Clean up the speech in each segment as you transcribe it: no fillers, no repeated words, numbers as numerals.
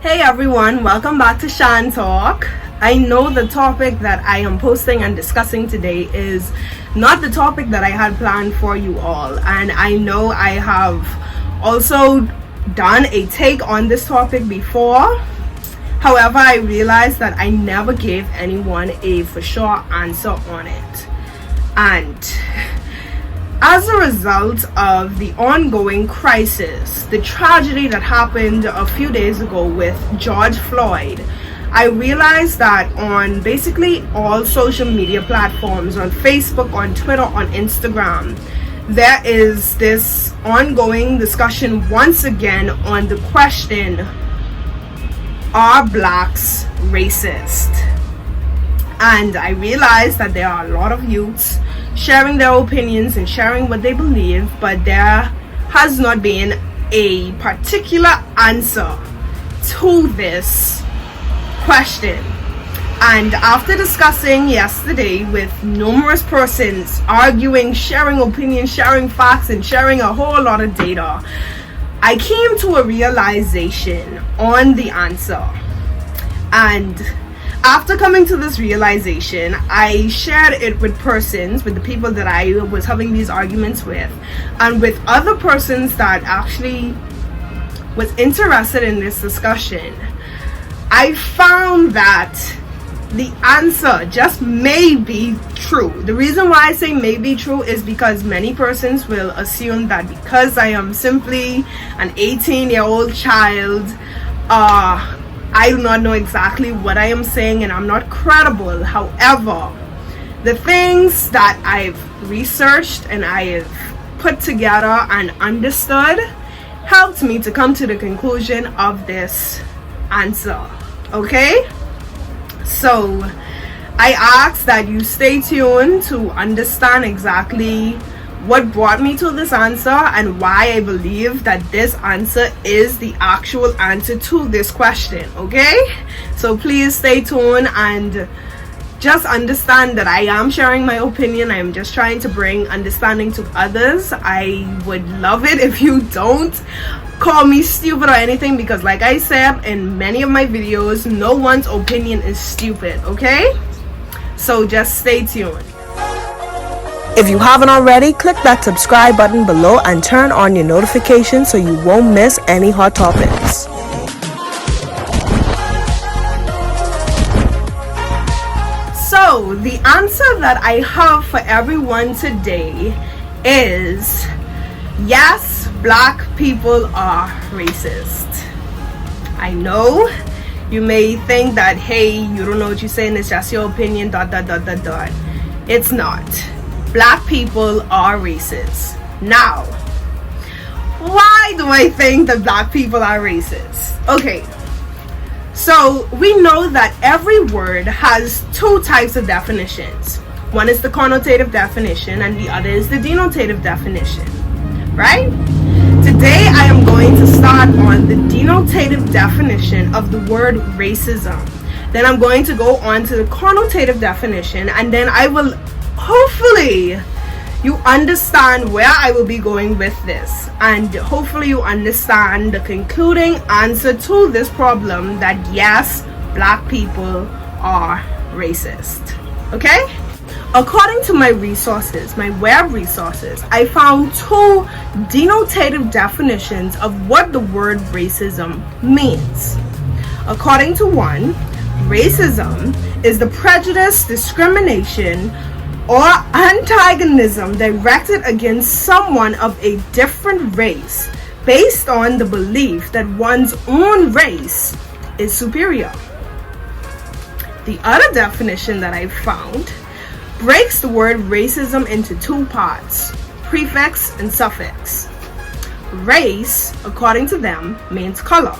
Hey everyone, welcome back to Shan Talk. I know the topic that I am posting and discussing today is not the topic that I had planned for you all, and I know I have also done a take on this topic before. However, I realized that I never gave anyone a for sure answer on it, and as a result of the ongoing crisis, the tragedy that happened a few days ago with George Floyd, I realized that on basically all social media platforms, on Facebook, on Twitter, on Instagram, there is this ongoing discussion once again on the question, are blacks racist? And I realized that there are a lot of youths sharing their opinions and sharing what they believe, but there has not been a particular answer to this question. And after discussing yesterday with numerous persons arguing, sharing opinions, sharing facts, and sharing a whole lot of data, I came to a realization on the answer. And after coming to this realization, I shared it with persons, with the people that I was having these arguments with, and with other persons that actually was interested in this discussion. I found that the answer just may be true. The reason why I say may be true is because many persons will assume that because I am simply an 18-year-old child, I do not know exactly what I am saying and I'm not credible. However, the things that I've researched and I've put together and understood helped me to come to the conclusion of this answer. Okay? So I ask that you stay tuned to understand exactly what brought me to this answer and why I believe that this answer is the actual answer to this question. Okay, so please stay tuned and just understand that I am sharing my opinion. I am just trying to bring understanding to others. I would love it if you don't call me stupid or anything, because like I said in many of my videos, no one's opinion is stupid. Okay, so just stay tuned. If you haven't already, click that subscribe button below and turn on your notifications so you won't miss any hot topics. So the answer that I have for everyone today is yes, black people are racist. I know you may think that, hey, you don't know what you're saying, it's just your opinion, ... It's not. Black people are racist. Now, why do I think that black people are racist? Okay, so we know that every word has two types of definitions. One is the connotative definition and the other is the denotative definition, right? Today I am going to start on the denotative definition of the word racism. Then I'm going to go on to the connotative definition, and then I will hopefully you understand where I will be going with this, and hopefully you understand the concluding answer to this problem, that yes, black people are racist. Okay, according to my resources, my web resources, I found two denotative definitions of what the word racism means. According to one, racism is the prejudice, discrimination, or antagonism directed against someone of a different race based on the belief that one's own race is superior. The other definition that I found breaks the word racism into two parts, prefix and suffix. Race, according to them, means color.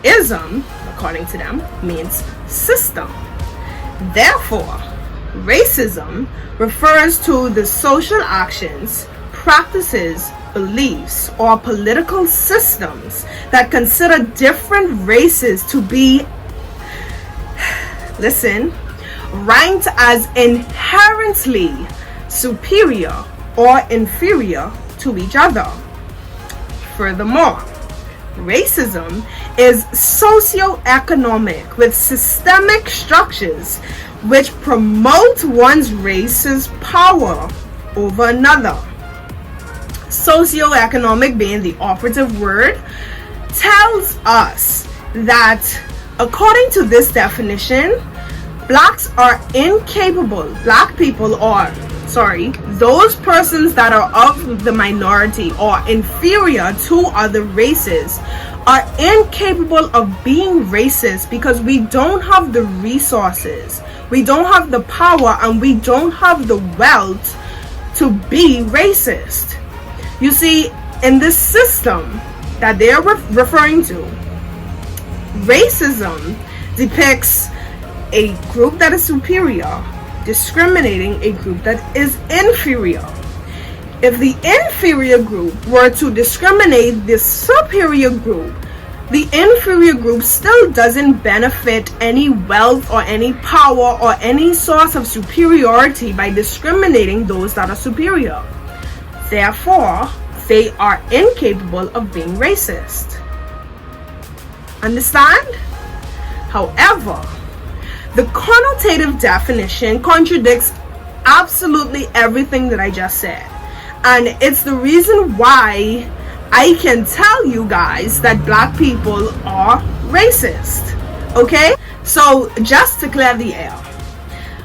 Ism, according to them, means system. Therefore, racism refers to the social actions, practices, beliefs, or political systems that consider different races to be, listen, ranked as inherently superior or inferior to each other. Furthermore, Racism is socioeconomic with systemic structures which promote one's race's power over another. Socioeconomic, being the operative word, tells us that according to this definition, blacks are incapable, those persons that are of the minority or inferior to other races are incapable of being racist because we don't have the resources, we don't have the power, and we don't have the wealth to be racist. You see, in this system that they're referring to, racism depicts a group that is superior discriminating a group that is inferior. If the inferior group were to discriminate the superior group, the inferior group still doesn't benefit any wealth or any power or any source of superiority by discriminating those that are superior. Therefore, they are incapable of being racist. Understand? However, the connotative definition contradicts absolutely everything that I just said. And it's the reason why I can tell you guys that black people are racist. Okay? So, just to clear the air,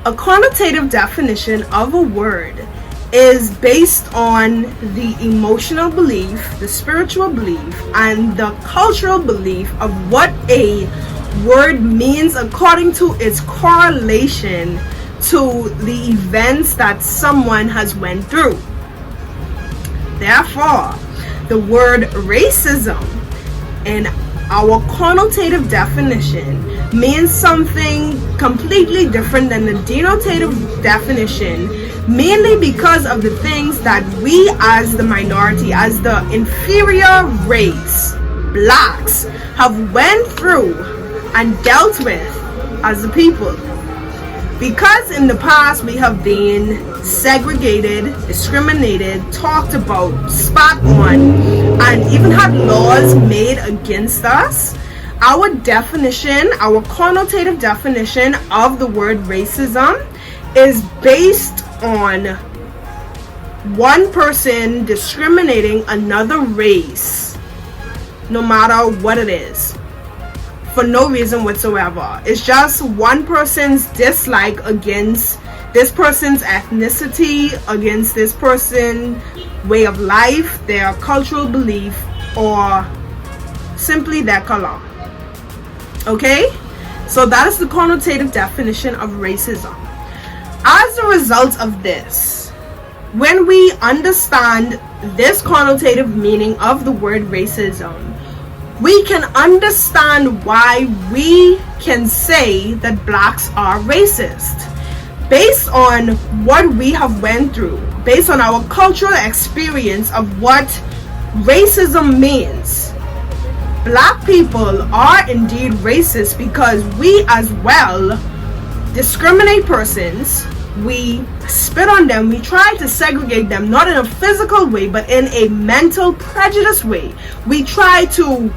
a connotative definition of a word is based on the emotional belief, the spiritual belief, and the cultural belief of what a word means according to its correlation to the events that someone has went through. Therefore, the word racism in our connotative definition means something completely different than the denotative definition, mainly because of the things that we as the minority, as the inferior race, blacks, have went through and dealt with as a people. Because in the past we have been segregated, discriminated, talked about, spat on, and even had laws made against us, our definition, our connotative definition of the word racism is based on one person discriminating another race, no matter what it is, for no reason whatsoever. It's just one person's dislike against this person's ethnicity, against this person's way of life, their cultural belief, or simply their color. Okay? So that is the connotative definition of racism. As a result of this, when we understand this connotative meaning of the word racism, we can understand why we can say that blacks are racist. Based on what we have went through, based on our cultural experience of what racism means, black people are indeed racist because we as well discriminate persons, we spit on them, we try to segregate them, not in a physical way but in a mental prejudice way. We try to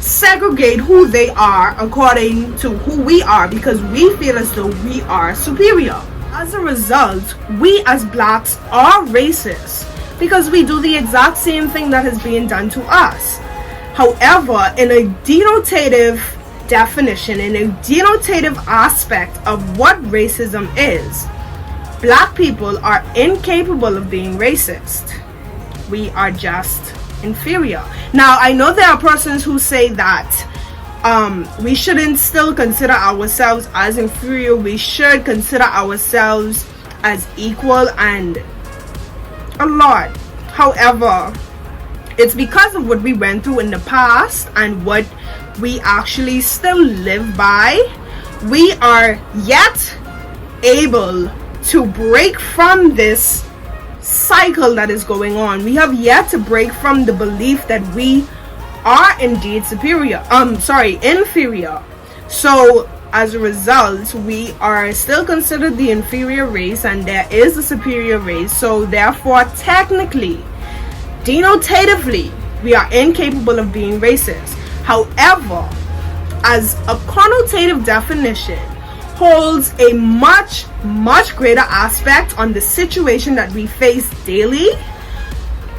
segregate who they are according to who we are because we feel as though we are superior. As a result, we as blacks are racist because we do the exact same thing that is being done to us. However, in a denotative definition, in a denotative aspect of what racism is, black people are incapable of being racist. We are just inferior. Now, I know there are persons who say that we shouldn't still consider ourselves as inferior. We should consider ourselves as equal and a lot. However, it's because of what we went through in the past and what we actually still live by. We are yet able to break from this cycle that is going on. We have yet to break from the belief that we are indeed inferior. So as a result, we are still considered the inferior race and there is a superior race. So therefore, technically, denotatively, we are incapable of being racist. However, as a connotative definition holds a much greater aspect on the situation that we face daily,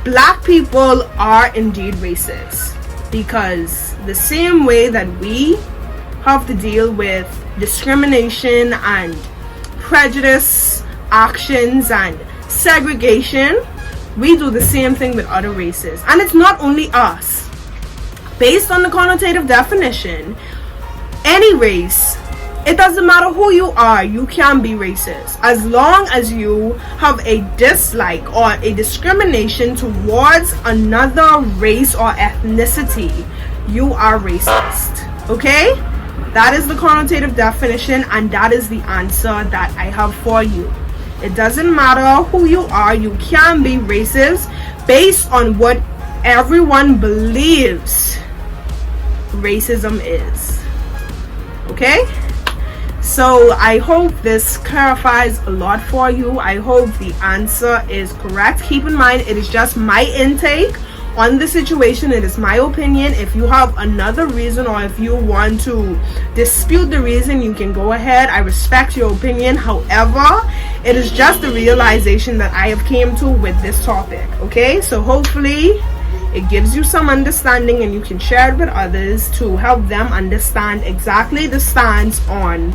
Black people are indeed racist, because the same way that we have to deal with discrimination and prejudice actions and segregation, we do the same thing with other races. And it's not only us. Based on the connotative definition, any race, it doesn't matter who you are, you can be racist. As long as you have a dislike or a discrimination towards another race or ethnicity, you are racist. Okay? That is the connotative definition, and that is the answer that I have for you. It doesn't matter who you are, you can be racist based on what everyone believes racism is. Okay? So I hope this clarifies a lot for you. I hope the answer is correct. Keep in mind, it is just my intake on the situation. It is my opinion. If you have another reason, or if you want to dispute the reason, you can go ahead. I respect your opinion. However, it is just the realization that I have came to with this topic. Okay, so hopefully it gives you some understanding, and you can share it with others to help them understand exactly the stance on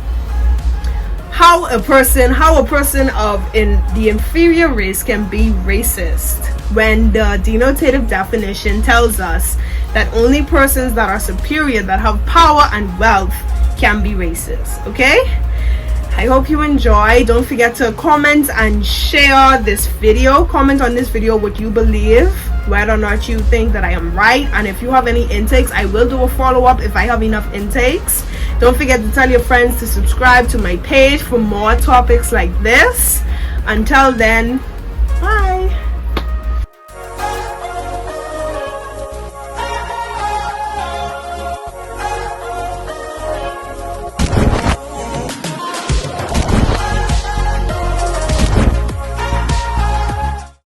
how a person of the inferior race can be racist, when the denotative definition tells us that only persons that are superior, that have power and wealth, can be racist. Okay, I hope you enjoy. Don't forget to comment and share this video. Comment on this video what you believe, whether or not you think that I am right, and if you have any intakes, I will do a follow-up if I have enough intakes. Don't forget to tell your friends to subscribe to my page for more topics like this. Until then, bye.